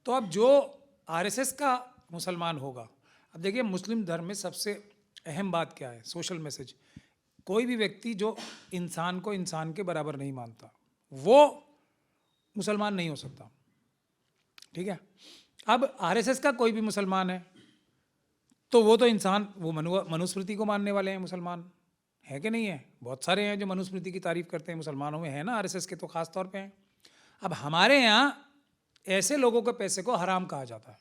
तो अब जो आरएसएस का मुसलमान होगा, अब देखिए मुस्लिम धर्म में सबसे अहम बात क्या है, सोशल मैसेज। कोई भी व्यक्ति जो इंसान को इंसान के बराबर नहीं मानता वो मुसलमान नहीं हो सकता। ठीक है। अब आरएसएस का कोई भी मुसलमान है तो वो तो इंसान, वो मनुस्मृति को मानने वाले हैं मुसलमान, है कि नहीं है? बहुत सारे हैं जो मनुस्मृति की तारीफ करते हैं, मुसलमानों में है ना, आरएसएस के तो खास तौर पे हैं। अब हमारे यहाँ ऐसे लोगों के पैसे को हराम कहा जाता है।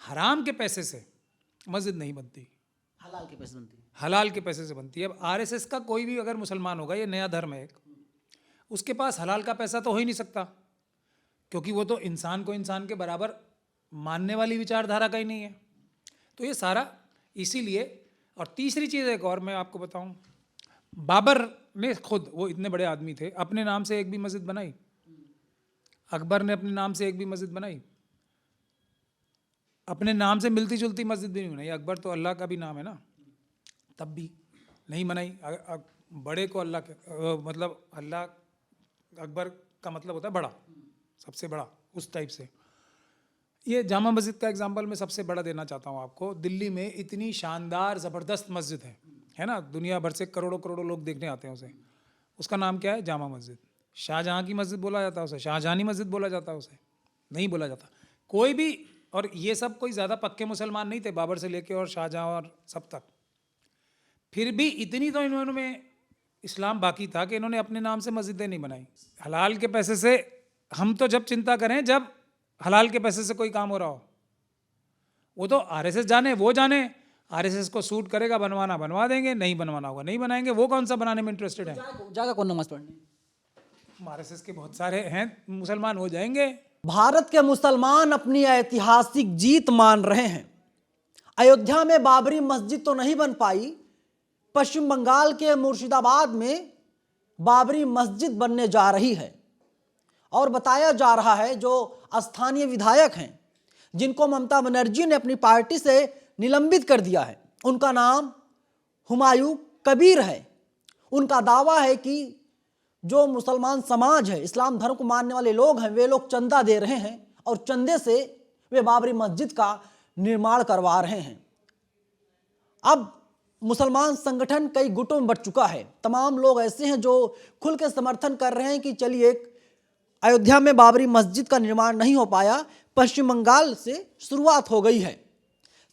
हराम के पैसे से मस्जिद नहीं बनती, हलाल के पैसे बनती है। हलाल के पैसे से बनती है। अब आरएसएस का कोई भी अगर मुसलमान होगा, ये नया धर्म है एक, उसके पास हलाल का पैसा तो हो ही नहीं सकता, क्योंकि वो तो इंसान को इंसान के बराबर मानने वाली विचारधारा का ही नहीं है। तो ये सारा इसीलिए। और तीसरी चीज़ एक और मैं आपको बताऊं, बाबर ने खुद, वो इतने बड़े आदमी थे, अपने नाम से एक भी मस्जिद बनाई? अकबर ने अपने नाम से एक भी मस्जिद बनाई? अपने नाम से मिलती जुलती मस्जिद भी नहीं बनाई। अकबर तो अल्लाह का भी नाम है ना, तब भी नहीं बनाई। बड़े को अल्लाह के मतलब अल्लाह, अकबर का मतलब होता है बड़ा, सबसे बड़ा, उस टाइप से। ये जामा मस्जिद का एग्जांपल मैं सबसे बड़ा देना चाहता हूँ आपको। दिल्ली में इतनी शानदार ज़बरदस्त मस्जिद है ना, दुनिया भर से करोड़ों करोड़ों लोग देखने आते हैं उसे। उसका नाम क्या है? जामा मस्जिद। शाहजहाँ की मस्जिद बोला जाता है उसे, शाहजहानी मस्जिद बोला जाता है उसे? नहीं बोला जाता कोई भी। और ये सब कोई ज़्यादा पक्के मुसलमान नहीं थे, बाबर से लेके और शाहजहाँ और सब तक। फिर भी इतनी तो इन्होंने में इस्लाम बाकी था कि इन्होंने अपने नाम से मस्जिदें नहीं बनाई। हलाल के पैसे से हम तो जब चिंता करें जब हलाल के पैसे से कोई काम हो रहा हो। वो तो आरएसएस जाने, वो जाने, आरएसएस को सूट करेगा, बनवाना बनवा देंगे, नहीं बनवाना होगा नहीं बनाएंगे। वो कौन सा बनाने में इंटरेस्टेड है? जाएगा कौन नमाज पढ़ने? आरएसएस के बहुत सारे हैं, मुसलमान हो जाएंगे। भारत के मुसलमान अपनी ऐतिहासिक जीत मान रहे हैं। अयोध्या में बाबरी मस्जिद तो नहीं बन पाई, पश्चिम बंगाल के मुर्शिदाबाद में बाबरी मस्जिद बनने जा रही है। और बताया जा रहा है जो स्थानीय विधायक हैं, जिनको ममता बनर्जी ने अपनी पार्टी से निलंबित कर दिया है, उनका नाम हुमायूं कबीर है। उनका दावा है कि जो मुसलमान समाज है, इस्लाम धर्म को मानने वाले लोग हैं, वे लोग चंदा दे रहे हैं और चंदे से वे बाबरी मस्जिद का निर्माण करवा रहे हैं। अब मुसलमान संगठन कई गुटों में बंट चुका है। तमाम लोग ऐसे हैं जो खुल के समर्थन कर रहे हैं कि चलिए, अयोध्या में बाबरी मस्जिद का निर्माण नहीं हो पाया, पश्चिम बंगाल से शुरुआत हो गई है।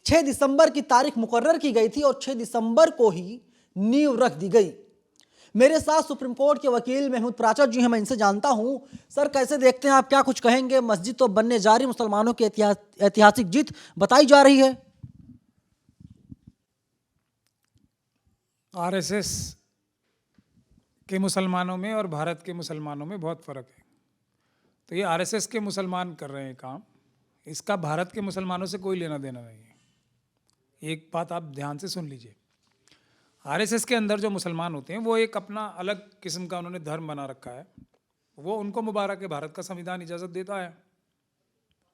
6 दिसंबर की तारीख मुकर्रर की गई थी और 6 दिसंबर को ही नींव रख दी गई। मेरे साथ सुप्रीम कोर्ट के वकील महमूद प्राचा जी हैं, मैं इनसे जानता हूं। सर, कैसे देखते हैं आप, क्या कुछ कहेंगे? मस्जिद तो बनने जा रही, मुसलमानों की ऐतिहासिक जीत बताई जा रही है। आरएसएस के मुसलमानों में और भारत के मुसलमानों में बहुत फ़र्क है। तो ये आरएसएस के मुसलमान कर रहे हैं काम, इसका भारत के मुसलमानों से कोई लेना देना नहीं है। एक बात आप ध्यान से सुन लीजिए, आरएसएस के अंदर जो मुसलमान होते हैं वो एक अपना अलग किस्म का उन्होंने धर्म बना रखा है। वो उनको मुबारक है, भारत का संविधान इजाज़त देता है,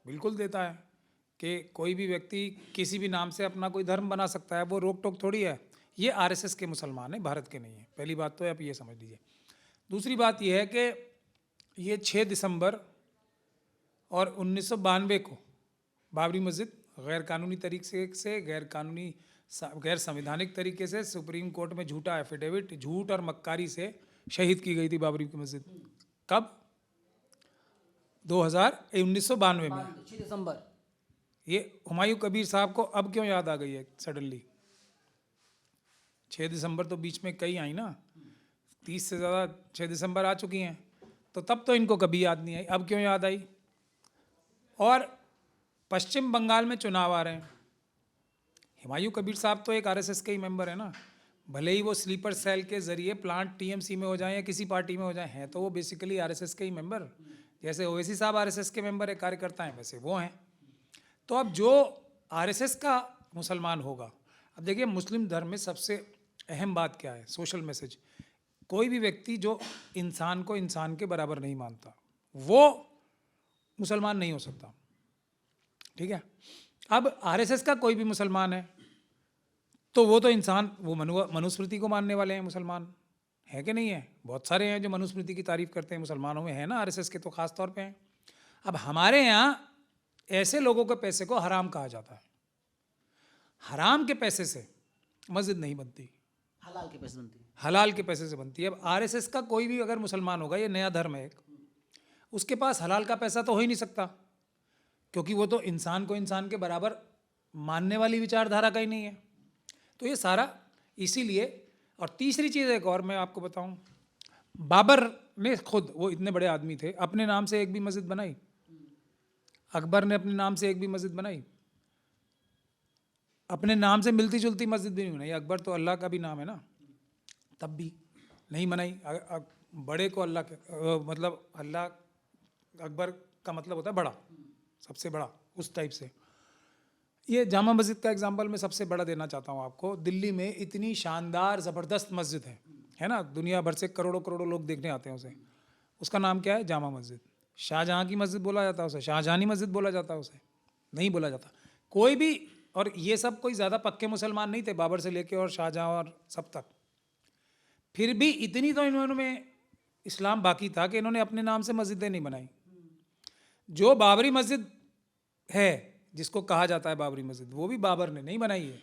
बिल्कुल देता है कि कोई भी व्यक्ति किसी भी नाम से अपना कोई धर्म बना सकता है, वो रोक टोक थोड़ी है। ये आरएसएस के मुसलमान हैं, भारत के नहीं है। पहली बात तो आप ये समझ लीजिए। दूसरी बात यह है कि ये 6 दिसंबर और 1992 को बाबरी मस्जिद गैर कानूनी तरीके से, गैर संवैधानिक तरीके से सुप्रीम कोर्ट में झूठा एफिडेविट, झूठ और मक्कारी से शहीद की गई थी बाबरी की मस्जिद। कब? 1992 में, 6 दिसंबर। ये हुमायूं कबीर साहब को अब क्यों याद आ गई है सडनली? 6 दिसंबर तो बीच में कई आई ना, 30 से ज़्यादा 6 दिसंबर आ चुकी हैं, तो तब तो इनको कभी याद नहीं आई, अब क्यों याद आई? और पश्चिम बंगाल में चुनाव आ रहे हैं। हुमायूं कबीर साहब तो एक आरएसएस के ही मेंबर है ना, भले ही वो स्लीपर सेल के जरिए प्लांट टीएमसी में हो जाए या किसी पार्टी में हो जाए, हैं तो वो बेसिकली आरएसएस के ही मेंबर। जैसे ओवैसी साहब आरएसएस के मेंबर है, कार्यकर्ता हैं, वैसे वो हैं। तो अब जो आरएसएस का मुसलमान होगा, अब देखिए मुस्लिम धर्म में सबसे अहम बात क्या है, सोशल मैसेज। कोई भी व्यक्ति जो इंसान को इंसान के बराबर नहीं मानता वो मुसलमान नहीं हो सकता। ठीक है। अब आरएसएस का कोई भी मुसलमान है तो वो तो इंसान, वो मनुस्मृति को मानने वाले हैं मुसलमान, है कि नहीं है? बहुत सारे हैं जो मनुस्मृति की तारीफ करते हैं, मुसलमानों में है ना, आरएसएस के तो खास तौर पे हैं। अब हमारे यहाँ ऐसे लोगों के पैसे को हराम कहा जाता है। हराम के पैसे से मस्जिद नहीं बनती, हलाल के पैसे बनती है। हलाल के पैसे से बनती है। अब आरएसएस का कोई भी अगर मुसलमान होगा, ये नया धर्म है एक, उसके पास हलाल का पैसा तो हो ही नहीं सकता, क्योंकि वो तो इंसान को इंसान के बराबर मानने वाली विचारधारा का ही नहीं है। तो ये सारा इसीलिए। और तीसरी चीज़ एक और मैं आपको बताऊं, बाबर ने खुद, वो इतने बड़े आदमी थे, अपने नाम से एक भी मस्जिद बनाई? अकबर ने अपने नाम से एक भी मस्जिद बनाई? अपने नाम से मिलती जुलती मस्जिद भी नहीं बनाई। अकबर तो अल्लाह का भी नाम है ना, तब भी नहीं बनाई। बड़े को अल्लाह के मतलब अल्लाह, अकबर का मतलब होता है बड़ा, सबसे बड़ा, उस टाइप से। ये जामा मस्जिद का एग्जांपल मैं सबसे बड़ा देना चाहता हूँ आपको। दिल्ली में इतनी शानदार ज़बरदस्त मस्जिद है ना, दुनिया भर से करोड़ों करोड़ों लोग देखने आते हैं उसे। उसका नाम क्या है? जामा मस्जिद। शाहजहाँ की मस्जिद बोला जाता है उसे? शाहजहानी मस्जिद बोला जाता है उसे? नहीं बोला जाता कोई भी। और ये सब कोई ज़्यादा पक्के मुसलमान नहीं थे, बाबर से लेके और शाहजहाँ और सब तक। फिर भी इतनी तो इन्होंने इस्लाम बाकी था कि इन्होंने अपने नाम से मस्जिदें नहीं बनाई। जो बाबरी मस्जिद है, जिसको कहा जाता है बाबरी मस्जिद, वो भी बाबर ने नहीं बनाई है,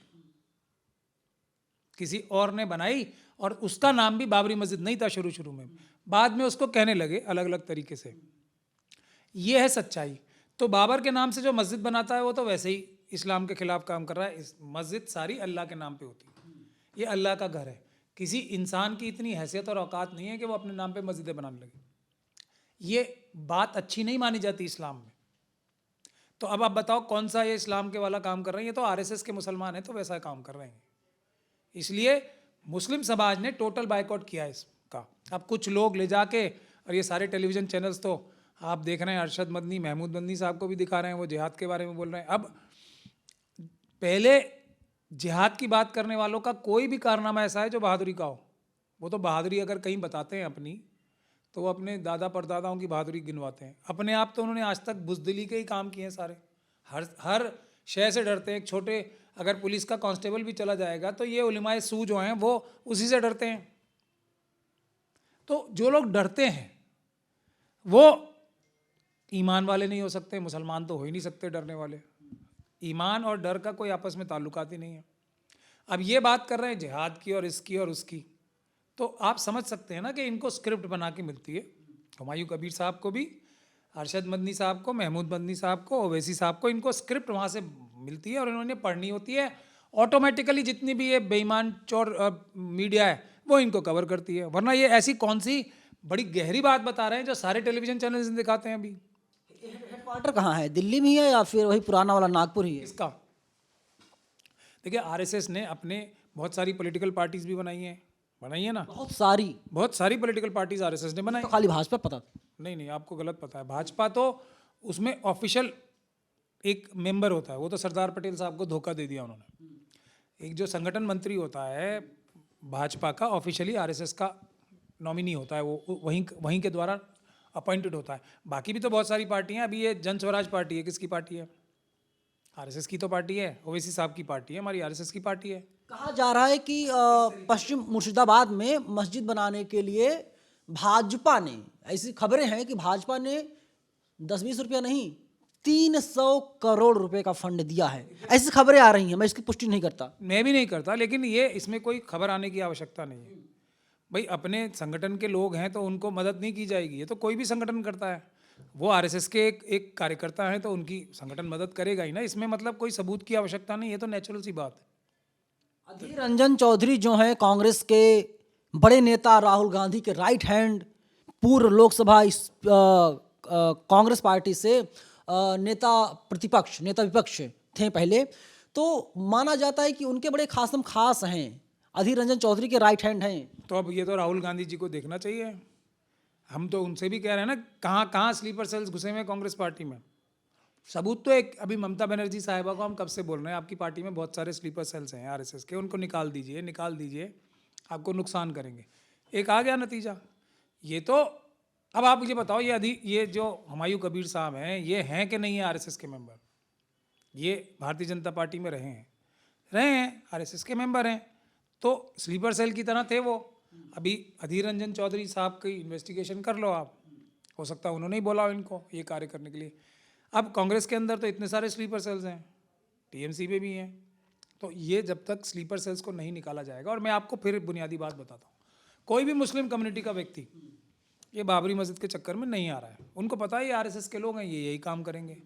किसी और ने बनाई। और उसका नाम भी बाबरी मस्जिद नहीं था शुरू शुरू में, बाद में उसको कहने लगे अलग अलग तरीके से। ये है सच्चाई। तो बाबर के नाम से जो मस्जिद बनाता है वो तो वैसे ही इस्लाम के खिलाफ काम कर रहा है। इस मस्जिद सारी अल्लाह के नाम पे होती है, ये अल्लाह का घर है। किसी इंसान की इतनी हैसियत और औकात नहीं है कि वो अपने नाम पे मस्जिदें बनाने लगे। ये बात अच्छी नहीं मानी जाती इस्लाम में। तो अब आप बताओ कौन सा ये इस्लाम के वाला काम कर रहे हैं? ये तो आरएसएस के मुसलमान हैं, तो वैसा काम कर रहे हैं। इसलिए मुस्लिम समाज ने टोटल बायकॉट किया है इसका। अब कुछ लोग ले जाके, और ये सारे टेलीविज़न चैनल्स तो आप देख रहे हैं, अरशद मदनी, महमूद मदनी साहब को भी दिखा रहे हैं, वो जिहाद के बारे में बोल रहे हैं। अब पहले जिहाद की बात करने वालों का कोई भी कारनामा ऐसा है जो बहादुरी का हो, वो तो बहादुरी अगर कहीं बताते हैं अपनी, तो वो अपने दादा परदादाओं की बहादुरी गिनवाते हैं। अपने आप तो उन्होंने आज तक बुज़दिली के ही काम किए हैं सारे। हर शय से डरते हैं। एक छोटे अगर पुलिस का कांस्टेबल भी चला जाएगा तो ये उलमाए सू जो हैं वो उसी से डरते हैं। तो जो लोग डरते हैं वो ईमान वाले नहीं हो सकते, मुसलमान तो हो ही नहीं सकते डरने वाले। ईमान और डर का कोई आपस में ताल्लुकात ही नहीं है। अब ये बात कर रहे हैं जिहाद की और इसकी और उसकी, तो आप समझ सकते हैं ना कि इनको स्क्रिप्ट बना के मिलती है। हुमायूं कबीर साहब को भी, अरशद मदनी साहब को, महमूद मदनी साहब को, ओवैसी साहब को, इनको स्क्रिप्ट वहाँ से मिलती है और इन्होंने पढ़नी होती है। ऑटोमेटिकली जितनी भी ये बेईमान चोर मीडिया है वो इनको कवर करती है। वरना ये ऐसी कौन सी बड़ी गहरी बात बता रहे हैं जो सारे टेलीविज़न चैनल दिखाते हैं। अभी हेडक्वार्टर कहाँ है? दिल्ली में ही है या फिर वही पुराना वाला नागपुर ही है? इसका देखिए, आरएसएस ने अपने बहुत सारी पॉलिटिकल पार्टीज भी बनाई है ना। बहुत सारी पॉलिटिकल पार्टीज आरएसएस ने बनाई। तो खाली भाजपा पता था? नहीं, आपको गलत पता है। भाजपा तो उसमें ऑफिशियल एक मेंबर होता है, वो तो सरदार पटेल साहब को धोखा दे दिया उन्होंने। एक जो संगठन मंत्री होता है भाजपा का, ऑफिशियली आरएसएस का नॉमिनी होता है, वो वहीं के द्वारा अपॉइंटेड होता है। बाकी भी तो बहुत सारी पार्टी हैं। अभी ये जन स्वराज पार्टी है, किसकी पार्टी है? आरएसएस की तो पार्टी है, ओवैसी साहब की पार्टी है, हमारी आरएसएस की पार्टी है। कहा जा रहा है कि पश्चिम मुर्शिदाबाद में मस्जिद बनाने के लिए भाजपा ने, ऐसी खबरें हैं कि भाजपा ने 10-20 रुपया नहीं 300 करोड़ रुपए का फंड दिया है। ऐसी खबरें आ रही हैं, मैं इसकी पुष्टि नहीं करता। मैं भी नहीं करता, लेकिन ये इसमें कोई खबर आने की आवश्यकता नहीं है। भाई अपने संगठन के लोग हैं तो उनको मदद नहीं की जाएगी? ये तो कोई भी संगठन करता है। वो आरएसएस के एक कार्यकर्ता हैं तो उनकी संगठन मदद करेगा ही ना। इसमें मतलब कोई सबूत की आवश्यकता नहीं, ये तो नेचुरल सी बात है। अधीर रंजन चौधरी जो हैं कांग्रेस के बड़े नेता, राहुल गांधी के राइट हैंड, पूर्व लोकसभा कांग्रेस पार्टी से नेता विपक्ष थे पहले, तो माना जाता है कि उनके बड़े खासम खास हैं, अधीर रंजन चौधरी के राइट हैंड हैं। तो अब ये तो राहुल गांधी जी को देखना चाहिए। हम तो उनसे भी कह रहे हैं ना, कहाँ स्लीपर सेल्स घुसे हुए हैं कांग्रेस पार्टी में। सबूत तो एक, अभी ममता बनर्जी साहिबा को हम कब से बोल रहे हैं आपकी पार्टी में बहुत सारे स्लीपर सेल्स हैं आरएसएस के, उनको निकाल दीजिए, आपको नुकसान करेंगे। एक आ गया नतीजा। ये तो अब आप मुझे बताओ, ये जो हुमायूं कबीर साहब हैं, ये हैं कि नहीं है आरएसएस के मेंबर? ये भारतीय जनता पार्टी में रहे हैं, आरएसएस के मेंबर हैं, तो स्लीपर सेल की तरह थे वो। अभी अधीर रंजन चौधरी साहब की इन्वेस्टिगेशन कर लो आप, हो सकता है उन्होंने ही बोला हो इनको ये कार्य करने के लिए। अब कांग्रेस के अंदर तो इतने सारे स्लीपर सेल्स हैं, टीएमसी पे भी हैं, तो ये जब तक स्लीपर सेल्स को नहीं निकाला जाएगा, और मैं आपको फिर बुनियादी बात बताता हूँ, कोई भी मुस्लिम कम्युनिटी का व्यक्ति ये बाबरी मस्जिद के चक्कर में नहीं आ रहा है। उनको पता है ये आरएसएस के लोग हैं, ये यही काम करेंगे।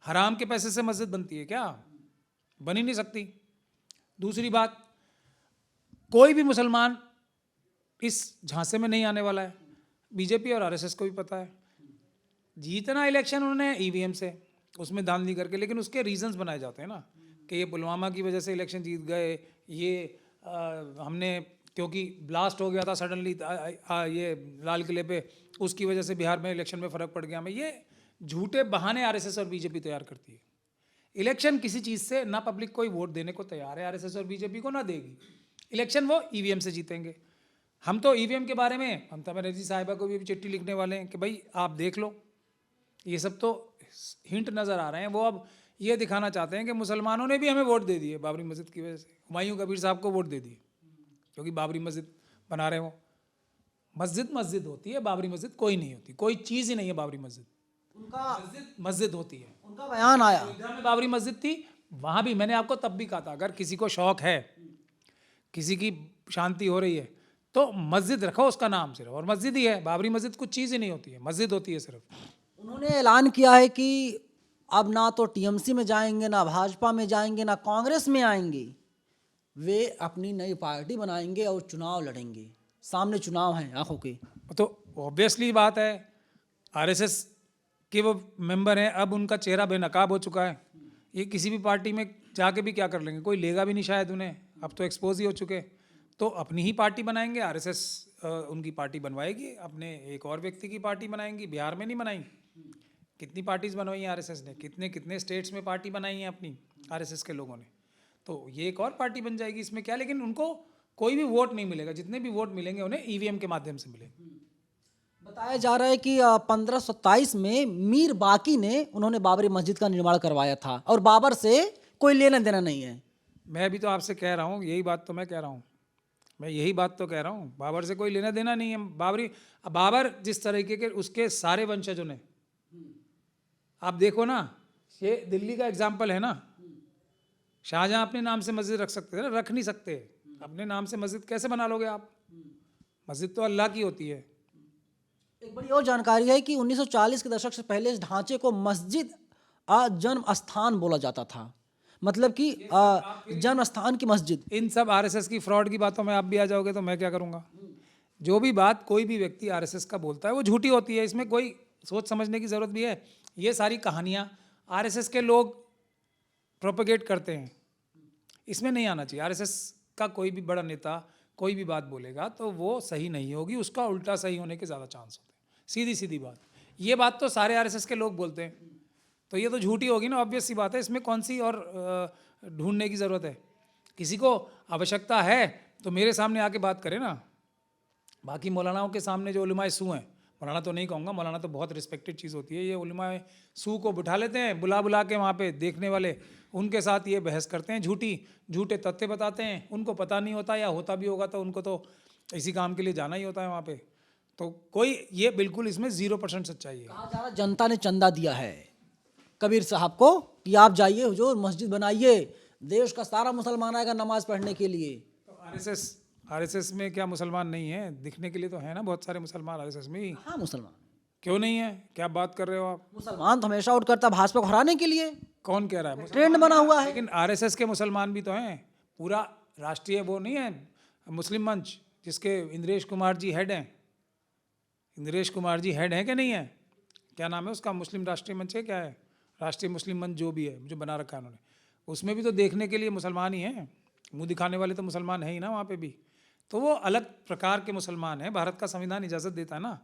हराम के पैसे से मस्जिद बनती है क्या? बन ही नहीं सकती। दूसरी बात, कोई भी मुसलमान इस झांसे में नहीं आने वाला है। बीजेपी और आरएसएस को भी पता है। जीतना इलेक्शन उन्होंने ईवीएम से, उसमें धांधली करके, लेकिन उसके रीजंस बनाए जाते हैं ना कि ये पुलवामा की वजह से इलेक्शन जीत गए, ये हमने क्योंकि ब्लास्ट हो गया था सडनली ये लाल किले पे, उसकी वजह से बिहार में इलेक्शन में फ़र्क पड़ गया हमें। ये झूठे बहाने आरएसएस और बीजेपी तैयार करती है। इलेक्शन किसी चीज़ से ना पब्लिक कोई वोट देने को तैयार है आरएसएस और बीजेपी को, ना देगी। इलेक्शन वो ईवीएम से जीतेंगे। हम तो ईवीएम के बारे में ममता बनर्जी साहिबा को भी चिट्ठी लिखने वाले हैं कि भाई आप देख लो, ये सब तो हिंट नज़र आ रहे हैं। वो अब ये दिखाना चाहते हैं कि मुसलमानों ने भी हमें वोट दे दिए बाबरी मस्जिद की वजह से। हुमायूं कबीर साहब को वोट दे दिए क्योंकि बाबरी मस्जिद बना रहे हो। मस्जिद मस्जिद होती है, बाबरी मस्जिद कोई नहीं होती, कोई चीज़ ही नहीं है बाबरी मस्जिद। उनका मस्जिद मस्जिद होती है। उनका बयान आया, अयोध्या में बाबरी मस्जिद थी, वहाँ भी मैंने आपको तब भी कहा था, अगर किसी को शौक है, किसी की शांति हो रही है, तो मस्जिद रखो उसका नाम सिर्फ, और मस्जिद ही है। बाबरी मस्जिद कुछ चीज़ ही नहीं होती है, मस्जिद होती है सिर्फ। उन्होंने ऐलान किया है कि अब ना तो टीएमसी में जाएंगे, ना भाजपा में जाएंगे, ना कांग्रेस में आएंगे। वे अपनी नई पार्टी बनाएंगे और चुनाव लड़ेंगे। सामने चुनाव हैं आंखों के। तो ऑब्वियसली बात है, आरएसएस के वो मेंबर हैं, अब उनका चेहरा बेनकाब हो चुका है। ये किसी भी पार्टी में जाके भी क्या कर लेंगे, कोई लेगा भी नहीं शायद उन्हें, अब तो एक्सपोज ही हो चुके। तो अपनी ही पार्टी बनाएंगे, आरएसएस उनकी पार्टी बनवाएगी, अपने एक और व्यक्ति की पार्टी बनाएंगी। बिहार में नहीं बनाई, कितनी पार्टीज बनवाई हैं आरएसएस ने, कितने कितने स्टेट्स में पार्टी बनाई है अपनी आरएसएस के लोगों ने। तो ये एक और पार्टी बन जाएगी, इसमें क्या। लेकिन उनको कोई भी वोट नहीं मिलेगा, जितने भी वोट मिलेंगे उन्हें ईवीएम के माध्यम से मिलेंगे। बताया जा रहा है कि 1527 में मीर बाकी ने उन्होंने बाबरी मस्जिद का निर्माण करवाया था और बाबर से कोई लेना देना नहीं है। मैं भी तो आपसे कह रहा हूँ, यही बात तो मैं कह रहा हूँ, मैं यही बात तो कह रहा हूँ, बाबर से कोई लेना देना नहीं है। बाबर जिस तरीके के उसके सारे वंशजों ने, आप देखो ना, ये दिल्ली का एग्जाम्पल है ना। शाहजहां अपने नाम से मस्जिद रख सकते थे ना, रख नहीं सकते। अपने नाम से मस्जिद कैसे बना लोगे आप? मस्जिद तो अल्लाह की होती है। एक बड़ी और जानकारी है कि 1940 के दशक से पहले इस ढांचे को मस्जिद जन्म स्थान बोला जाता था, मतलब कि जन्म स्थान की मस्जिद। इन सब आरएसएस की फ्रॉड की बातों में आप भी आ जाओगे तो मैं क्या करूँगा। जो भी बात कोई भी व्यक्ति आरएसएस का बोलता है वो झूठी होती है, इसमें कोई सोच समझने की ज़रूरत भी है। ये सारी कहानियाँ आरएसएस के लोग प्रोपेगेट करते हैं, इसमें नहीं आना चाहिए। आरएसएस का कोई भी बड़ा नेता कोई भी बात बोलेगा तो वो सही नहीं होगी, उसका उल्टा सही होने के ज़्यादा चांस होते हैं। सीधी सीधी बात, ये बात तो सारे आरएसएस के लोग बोलते हैं, तो ये तो झूठी होगी ना, ऑब्वियस सी बात है। इसमें कौन सी और ढूंढने की ज़रूरत है। किसी को आवश्यकता है तो मेरे सामने आके बात करे ना। बाकी मौलानाओं के सामने जो उलमाए सू हैं, मौलाना तो नहीं कहूँगा, मौलाना तो बहुत रिस्पेक्टेड चीज़ होती है, ये उलमाए सू को बिठा लेते हैं, बुला बुला के वहाँ पे देखने वाले, उनके साथ ये बहस करते हैं, झूठे तथ्य बताते हैं। उनको पता नहीं होता, या होता भी होगा तो उनको तो इसी काम के लिए जाना ही होता है वहाँ पे। तो कोई ये बिल्कुल इसमें 0% सच्चाई है। कहा जा रहा है जनता ने चंदा दिया है कबीर साहब को कि आप जाइए हुजूर मस्जिद बनाइए, देश का सारा मुसलमान आएगा नमाज पढ़ने के लिए। तो आरएसएस में क्या मुसलमान नहीं है? दिखने के लिए तो है ना बहुत सारे मुसलमान आरएसएस में ही। हाँ मुसलमान क्यों नहीं है? क्या बात कर रहे हो आप? मुसलमान तो हमेशा वोट करता भाजपा को हराने के लिए, कौन कह रहा है? ट्रेंड बना हुआ है। लेकिन आरएसएस के मुसलमान भी तो हैं। पूरा राष्ट्रीय वो नहीं है मुस्लिम मंच, जिसके इंद्रेश कुमार जी हेड हैं। इंद्रेश कुमार जी हेड हैं कि नहीं है? क्या नाम है उसका? मुस्लिम राष्ट्रीय मंच है, क्या है, राष्ट्रीय मुस्लिम मंच जो भी है, जो बना रखा है उन्होंने, उसमें भी तो देखने के लिए मुसलमान ही हैं। मुंह दिखाने वाले तो मुसलमान है ही ना वहाँ पे भी। तो वो अलग प्रकार के मुसलमान हैं, भारत का संविधान इजाज़त देता है ना।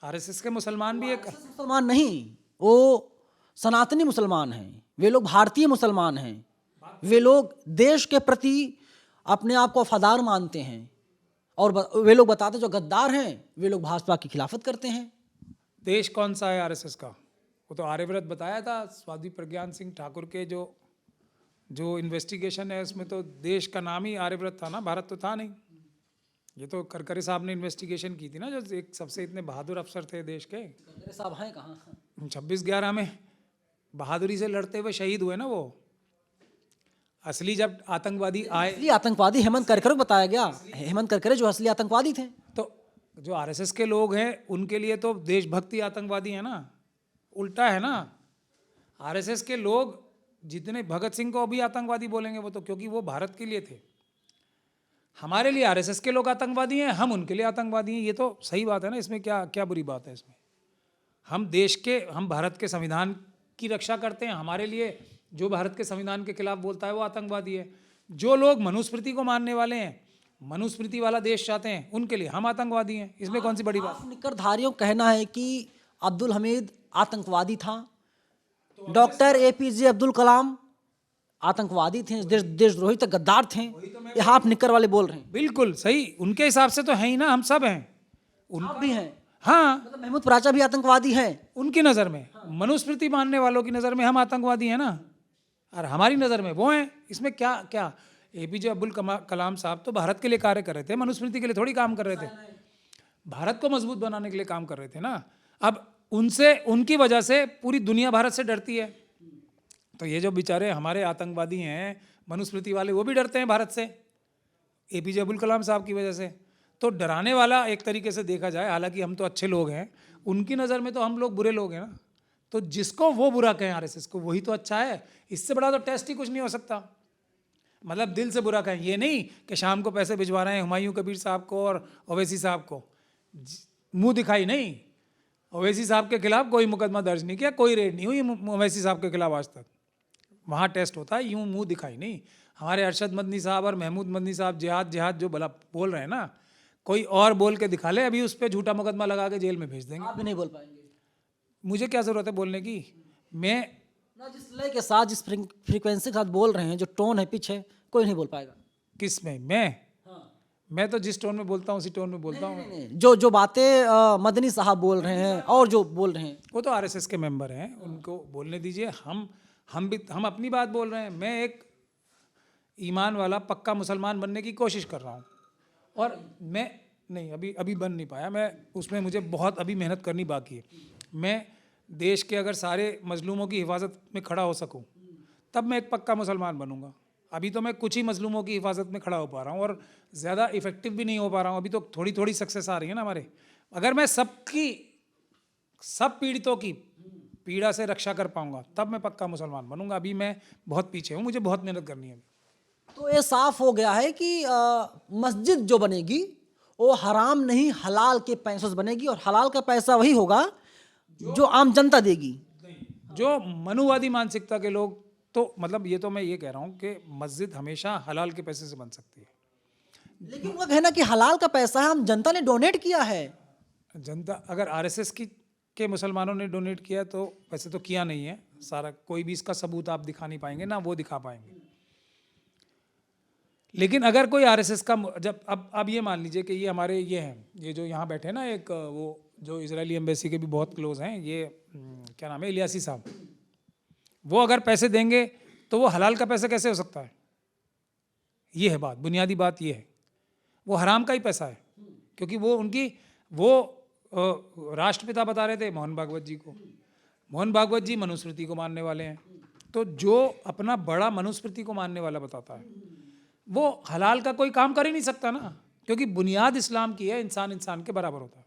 आरएसएस के मुसलमान भी एक मुसलमान नहीं, वो सनातनी मुसलमान हैं, वे लोग भारतीय मुसलमान हैं, वे लोग देश के प्रति अपने आप को वफादार मानते हैं। और वे लोग बताते जो गद्दार हैं वे लोग भाजपा की खिलाफत करते हैं। देश कौन सा है आरएसएस का? वो तो आर्यव्रत बताया था, स्वाति प्रज्ञान सिंह ठाकुर के जो इन्वेस्टिगेशन है उसमें तो देश का नाम ही आर्यव्रत था ना, भारत तो था नहीं। ये तो करकरे साहब ने इन्वेस्टिगेशन की थी ना, जो एक सबसे इतने बहादुर अफसर थे देश के, करकरे साहब हैं कहाँ? 26/11 में बहादुरी से लड़ते हुए शहीद हुए ना वो। असली जब आतंकवादी आए, असली आतंकवादी हेमंत करकरे को बताया गया, हेमंत करकरे जो असली आतंकवादी थे। तो जो आरएसएस के लोग हैं उनके लिए तो देशभक्ति आतंकवादी है ना, उल्टा है ना। आरएसएस के लोग जितने भगत सिंह को भी आतंकवादी बोलेंगे वो तो, क्योंकि वो भारत के लिए थे। हमारे लिए आरएसएस के लोग आतंकवादी हैं, हम उनके लिए आतंकवादी हैं, ये तो सही बात है ना। इसमें क्या क्या बुरी बात है इसमें? हम भारत के संविधान की रक्षा करते हैं, हमारे लिए जो भारत के संविधान के खिलाफ बोलता है वो आतंकवादी है। जो लोग मनुस्मृति को मानने वाले हैं, मनुस्मृति वाला देश चाहते हैं, उनके लिए हम आतंकवादी हैं। इसमें कौन सी बड़ी बात? निकरधारियों कहना है कि अब्दुल हमीद आतंकवादी था, डॉक्टर APJ अब्दुल कलाम आतंकवादी थे, देशद्रोही थे, गद्दार थे। ये हाफ निकर वाले बोल रहे हैं। बिल्कुल सही, उनके हिसाब से तो है ही ना, हम सब हैं। आप भी हैं? हाँ, मतलब महमूद प्राचा भी आतंकवादी हैं उनकी नज़र में, मनुस्मृति मानने वालों की नज़र में हम आतंकवादी हैं ना, और हमारी नज़र में वो हैं। इसमें क्या क्या? APJ अब्दुल कलाम साहब तो भारत के लिए कार्य कर रहे थे, मनुस्मृति के लिए थोड़ी काम कर रहे थे। भारत को मजबूत बनाने के लिए काम कर रहे थे ना। अब उनसे, उनकी वजह से पूरी दुनिया भारत से डरती है। तो ये जो बेचारे हमारे आतंकवादी हैं मनुस्मृति वाले, वो भी डरते हैं भारत से, APJ अब्दुल कलाम साहब की वजह से। तो डराने वाला एक तरीके से देखा जाए, हालांकि हम तो अच्छे लोग हैं, उनकी नज़र में तो हम लोग बुरे लोग हैं ना। तो जिसको वो बुरा कहें आरएसएस को, वही तो अच्छा है। इससे बड़ा तो टेस्ट ही कुछ नहीं हो सकता। मतलब दिल से बुरा कहें, ये नहीं कि शाम को पैसे भिजवा रहे हैं हुमायूं कबीर साहब को और ओवैसी साहब को, मुंह दिखाई नहीं। ओवैसी साहब के खिलाफ कोई मुकदमा दर्ज नहीं किया, कोई रेड नहीं हुई ओवैसी साहब के खिलाफ आज तक। वहाँ टेस्ट होता है, यूँ मुंह दिखाई नहीं। हमारे अरशद मदनी साहब और महमूद मदनी साहब जिहाद जिहाद जो भला बोल रहे हैं ना, कोई और बोल के दिखा ले, अभी उस पर झूठा मुकदमा लगा के जेल में भेज देंगे। आप भी नहीं बोल पाएंगे। मुझे क्या ज़रूरत है बोलने की? मैं ना जिस लय के साथ, जिस फ्रीक्वेंसी के साथ बोल रहे हैं, जो टोन है, पिच है, कोई नहीं बोल पाएगा। किस में? मैं तो जिस टोन में बोलता हूँ उसी टोन में बोलता हूँ। नहीं, जो बातें मदनी साहब बोल रहे हैं और जो बोल रहे हैं, वो तो आरएसएस के मेंबर हैं, उनको बोलने दीजिए। हम अपनी बात बोल रहे हैं। मैं एक ईमान वाला पक्का मुसलमान बनने की कोशिश कर रहा हूँ, और मैं नहीं, अभी बन नहीं पाया मैं, उसमें मुझे बहुत अभी मेहनत करनी बाकी है। मैं देश के अगर सारे मजलूमों की हिफाजत में खड़ा हो सकूँ तब मैं एक पक्का मुसलमान बनूंगा। अभी तो मैं कुछ ही मजलूमों की हिफाजत में खड़ा हो पा रहा हूँ, और ज़्यादा इफेक्टिव भी नहीं हो पा रहा हूँ। अभी तो थोड़ी थोड़ी सक्सेस आ रही है ना हमारे। अगर मैं सब पीड़ितों की पीड़ा से रक्षा कर पाऊंगा तब मैं पक्का मुसलमान बनूंगा। अभी मैं बहुत पीछे हूँ, मुझे बहुत मेहनत करनी है। तो ये साफ हो गया है कि मस्जिद जो बनेगी वो हराम नहीं, हलाल के पैसों से बनेगी, और हलाल का पैसा वही होगा जो आम जनता देगी। जो मनुवादी मानसिकता के लोग, तो मतलब ये तो मैं ये कह रहा हूँ कि मस्जिद हमेशा हलाल के पैसे से बन सकती है। लेकिन वो कहना कि हलाल का पैसा है, हम जनता ने डोनेट किया है। जनता, अगर आरएसएस के मुसलमानों ने डोनेट किया तो वैसे तो किया नहीं है सारा, कोई भी इसका सबूत आप दिखा नहीं पाएंगे, ना वो दिखा पाएंगे। लेकिन अगर कोई आरएसएस का, जब अब ये मान लीजिए कि ये हमारे ये हैं, ये जो यहाँ बैठे ना, एक वो जो इजरायली एम्बेसी के भी बहुत क्लोज हैं, ये क्या नाम है, इलियासी साहब, वो अगर पैसे देंगे तो वो हलाल का पैसा कैसे हो सकता है? ये है बात, बुनियादी बात ये है। वो हराम का ही पैसा है, क्योंकि वो राष्ट्रपिता बता रहे थे मोहन भागवत जी को। मोहन भागवत जी मनुस्मृति को मानने वाले हैं, तो जो अपना बड़ा मनुस्मृति को मानने वाला बताता है वो हलाल का कोई काम कर ही नहीं सकता ना, क्योंकि बुनियाद इस्लाम की है, इंसान इंसान के बराबर होता है।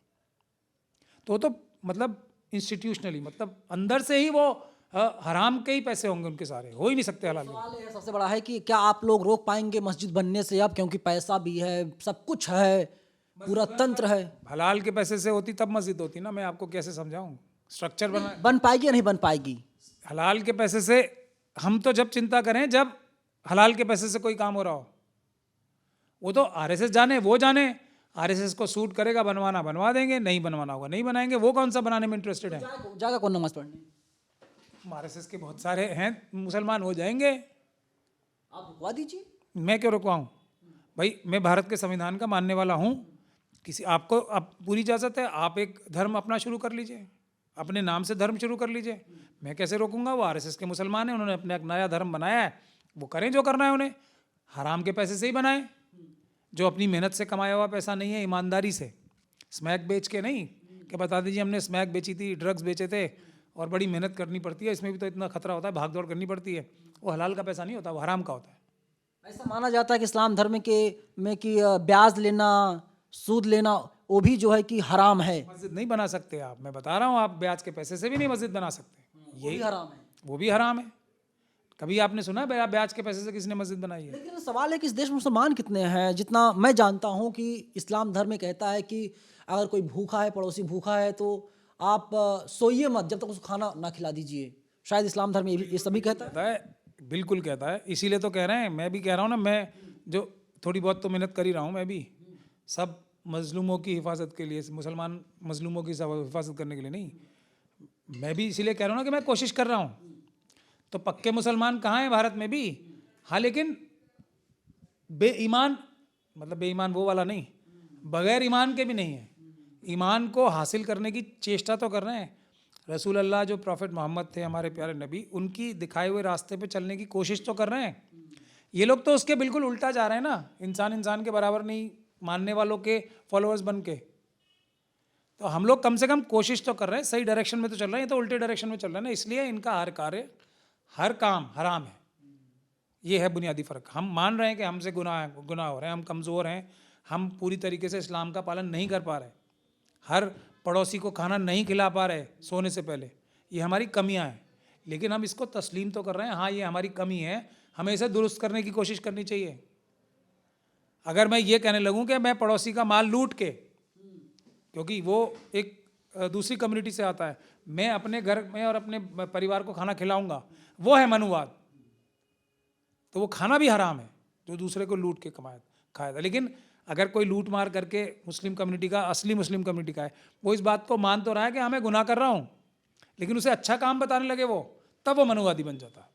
तो मतलब इंस्टीट्यूशनली, मतलब अंदर से ही वो हराम के ही पैसे होंगे उनके, सारे हो ही नहीं सकते हलाल। सवाल ये सबसे बड़ा है कि क्या आप लोग रोक पाएंगे मस्जिद बनने से अब, क्योंकि पैसा भी है, सब कुछ है, पूरा तंत्र है। हलाल के पैसे से होती तब मस्जिद होती ना, मैं आपको कैसे समझाऊं? स्ट्रक्चर बन पाएगी या नहीं बन पाएगी? हलाल के पैसे से हम तो जब चिंता करें जब हलाल के पैसे से कोई काम हो रहा हो। वो तो आरएसएस जाने, वो जाने, आरएसएस को सूट करेगा बनवाना बनवा देंगे, नहीं बनवाना होगा नहीं बनाएंगे। वो कौन सा बनाने में इंटरेस्टेड है? जाएगा कौन नमाज पढ़ने? आरएसएस के बहुत सारे हैं, मुसलमान हो जाएंगे। आप रुकवा दीजिए। मैं क्यों रुकवाऊँ भाई? मैं भारत के संविधान का मानने वाला हूँ। आपको पूरी इजाज़त है, आप एक धर्म अपना शुरू कर लीजिए, अपने नाम से धर्म शुरू कर लीजिए, मैं कैसे रोकूंगा? वो आरएसएस के मुसलमान हैं, उन्होंने अपने एक नया धर्म बनाया है, वो करें जो करना है उन्हें, हराम के पैसे से ही बनाएं। जो अपनी मेहनत से कमाया हुआ पैसा नहीं है, ईमानदारी से, स्मैक बेच के नहीं कि बता दीजिए हमने स्मैक बेची थी, ड्रग्स बेचे थे और बड़ी मेहनत करनी पड़ती है, इसमें भी तो इतना खतरा होता है, भाग दौड़ करनी पड़ती है, वो हलाल का पैसा नहीं होता, वो हराम का होता है। ऐसा माना जाता है कि इस्लाम धर्म में कि ब्याज लेना, सूद लेना, वो भी जो है कि हराम है। मस्जिद नहीं बना सकते आप, मैं बता रहा हूँ, आप ब्याज के पैसे से भी नहीं मस्जिद बना सकते, वो भी हराम है। वो भी हराम है। कभी आपने सुना है ब्याज के पैसे से किसने मस्जिद बनाई है? लेकिन सवाल है कि इस देश में मुसलमान कितने हैं? जितना मैं जानता हूँ कि इस्लाम धर्म में कहता है कि अगर कोई भूखा है, पड़ोसी भूखा है, तो आप सोइए मत जब तक उसको खाना ना खिला दीजिए। शायद इस्लाम धर्म ये सभी कहता है। बिल्कुल कहता है, इसीलिए तो कह रहे हैं, मैं भी कह रहा हूँ ना, मैं जो थोड़ी बहुत तो मेहनत कर ही रहा हूँ, मैं भी सब मजलूमों की हिफाजत के लिए, मुसलमान मजलूमों की हिफाजत करने के लिए नहीं, मैं भी इसीलिए कह रहा हूँ ना कि मैं कोशिश कर रहा हूँ। तो पक्के मुसलमान कहाँ हैं भारत में भी? हाँ, लेकिन बेईमान, मतलब बेईमान वो वाला नहीं, बगैर ईमान के भी नहीं है, ईमान को हासिल करने की चेष्टा तो कर रहे हैं। रसूल अल्लाह जो प्रॉफिट मोहम्मद थे, हमारे प्यारे नबी, उनकी दिखाए हुए रास्ते पे चलने की कोशिश तो कर रहे हैं। ये लोग तो उसके बिल्कुल उल्टा जा रहे हैं ना, इंसान इंसान के बराबर नहीं मानने वालों के फॉलोअर्स बन के। तो हम लोग कम से कम कोशिश तो कर रहे हैं, सही डायरेक्शन में तो चल रहे हैं, ये तो उल्टे डायरेक्शन में चल रहे हैं ना, इसलिए इनका हर कार्य, हर काम हराम है। ये है बुनियादी फ़र्क। हम मान रहे हैं कि हमसे गुनाह हो रहे हैं, हम कमज़ोर हैं, हम पूरी तरीके से इस्लाम का पालन नहीं कर पा रहे, हर पड़ोसी को खाना नहीं खिला पा रहे सोने से पहले, ये हमारी कमियां हैं, लेकिन हम इसको तस्लीम तो कर रहे हैं, हाँ ये हमारी कमी है, हमें इसे दुरुस्त करने की कोशिश करनी चाहिए। अगर मैं ये कहने लगूं कि मैं पड़ोसी का माल लूट के, क्योंकि वो एक दूसरी कम्युनिटी से आता है, मैं अपने घर में और अपने परिवार को खाना खिलाऊंगा, वो है मनुवाद, तो वो खाना भी हराम है जो दूसरे को लूट के खाएगा। लेकिन अगर कोई लूट मार करके मुस्लिम कम्युनिटी का, असली मुस्लिम कम्युनिटी का है, वो इस बात को मान तो रहा है कि हाँ मैं गुनाह कर रहा हूँ, लेकिन उसे अच्छा काम बताने लगे वो, तब वो मनुवादी बन जाता है।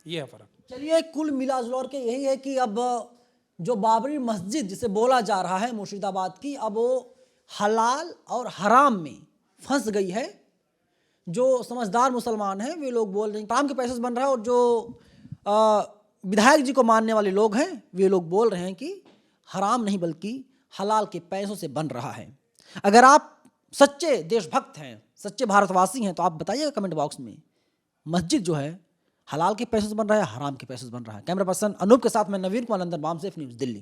ये है फ़र्क। चलिए, कुल मिलाजुल के यही है कि अब जो बाबरी मस्जिद जिसे बोला जा रहा है मुर्शिदाबाद की, अब वो हलाल और हराम में फंस गई है। जो समझदार मुसलमान हैं वे लोग बोल रहे हैं हराम के पैसे से बन रहा है, और जो विधायक जी को मानने वाले लोग हैं वे लोग बोल रहे हैं कि हराम नहीं बल्कि हलाल के पैसों से बन रहा है। अगर आप सच्चे देशभक्त हैं, सच्चे भारतवासी हैं, तो आप बताइएगा कमेंट बॉक्स में, मस्जिद जो है हलाल के पैसों से बन रहा है, हराम के पैसों से बन रहा है। कैमरा पर्सन अनूप के साथ मैं नवीन कुमार, लंदन, बाम सेफ न्यूज़, दिल्ली।